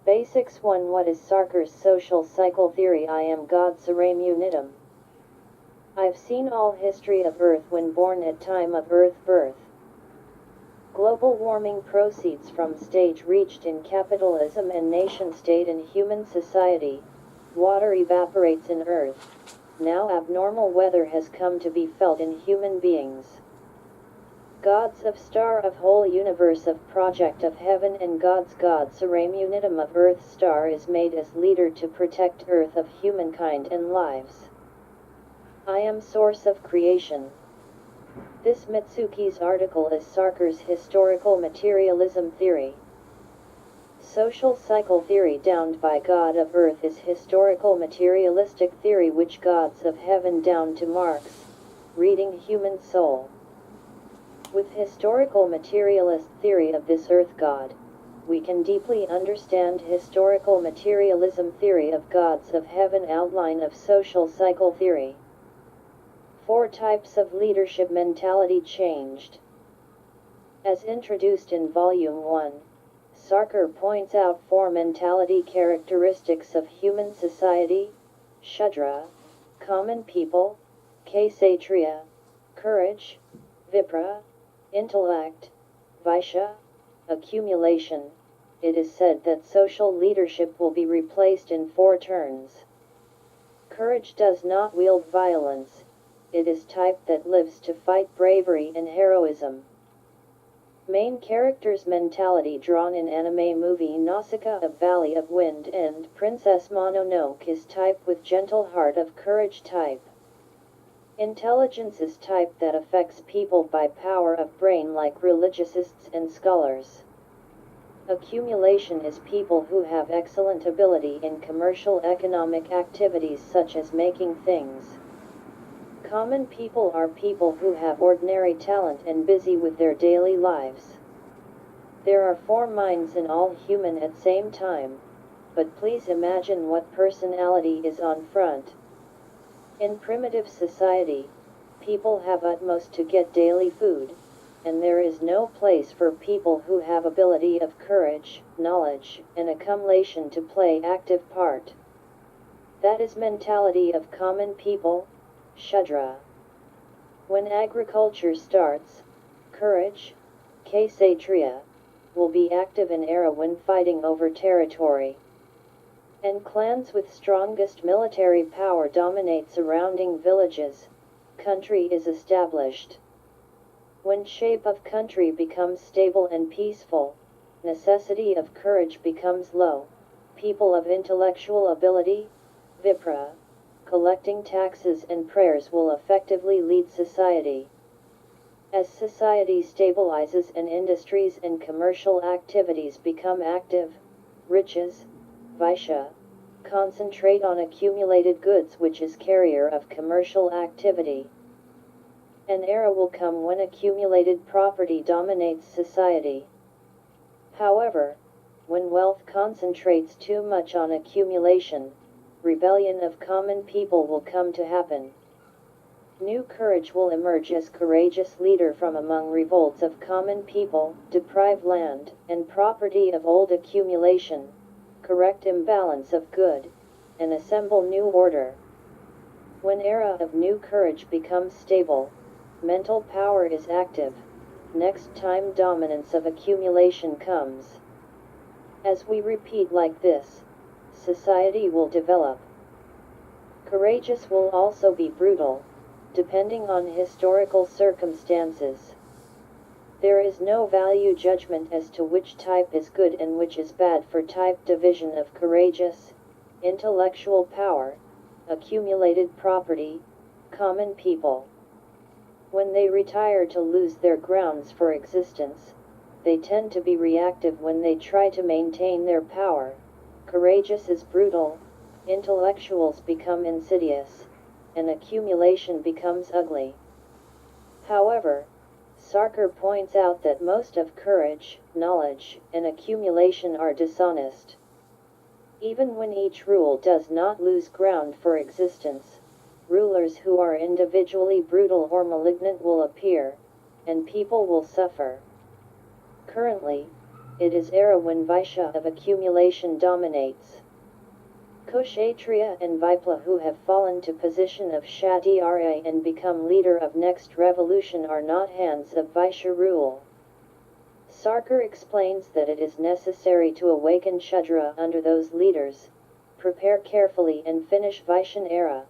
Basics 1. What is Sarkar's social cycle theory? I am God Saram Unitum. I've seen all history of Earth when born at time of Earth birth. Global warming proceeds from stage reached in capitalism and nation-state and human society. Water evaporates in Earth. Now abnormal weather has come to be felt in human beings. Gods of star of whole universe of project of heaven and gods God Saram Unitum of Earth star is made as leader to protect Earth of humankind and lives. I am source of creation. This Mitsuki's article is Sarkar's historical materialism theory. Social cycle theory downed by God of Earth is historical materialistic theory which gods of heaven down to Marx, reading human soul. With historical materialist theory of this earth god, we can deeply understand historical materialism theory of gods of heaven outline of social cycle theory. 4 types of leadership mentality changed. As introduced in Volume 1, Sarkar points out 4 mentality characteristics of human society: Shudra, common people; Kshatriya, courage; Vipra, intellect; Vaishya, accumulation. It is said that social leadership will be replaced in 4 turns. Courage does not wield violence. It is type that lives to fight bravery and heroism. Main character's mentality drawn in anime movie Nausicaa of Valley of Wind and Princess Mononoke is type with gentle heart of courage type. Intelligence is type that affects people by power of brain like religiousists and scholars. Accumulation is people who have excellent ability in commercial economic activities such as making things. Common people are people who have ordinary talent and busy with their daily lives. There are 4 minds in all human at same time, but please imagine what personality is on front. In primitive society, people have utmost to get daily food, and there is no place for people who have ability of courage, knowledge, and accumulation to play active part. That is mentality of common people, Shudra. When agriculture starts, courage, Kshatriya, will be active in era when fighting over territory. And clans with strongest military power dominate surrounding villages, country is established. When shape of country becomes stable and peaceful, necessity of courage becomes low, people of intellectual ability, Vipra, collecting taxes and prayers will effectively lead society. As society stabilizes and industries and commercial activities become active, riches, Vaishya, concentrate on accumulated goods which is carrier of commercial activity. An era will come when accumulated property dominates society. However, when wealth concentrates too much on accumulation, rebellion of common people will come to happen. New courage will emerge as courageous leader from among revolts of common people, deprive land and property of old accumulation, correct imbalance of good, and assemble new order. When era of new courage becomes stable, mental power is active, next time dominance of accumulation comes. As we repeat like this, society will develop. Courageous will also be brutal, depending on historical circumstances. There is no value judgment as to which type is good and which is bad for type division of courageous, intellectual power, accumulated property, common people. When they retire to lose their grounds for existence, they tend to be reactive when they try to maintain their power. Courageous is brutal, intellectuals become insidious, and accumulation becomes ugly. However, Sarkar points out that most of courage, knowledge, and accumulation are dishonest. Even when each rule does not lose ground for existence, rulers who are individually brutal or malignant will appear, and people will suffer. Currently, It is era when Vaishya of accumulation dominates. Kshatriya and Vipla who have fallen to position of Kshatriya and become leader of next revolution are not hands of Vaishya rule. Sarkar explains that it is necessary to awaken Shudra under those leaders, prepare carefully and finish Vaishyan era.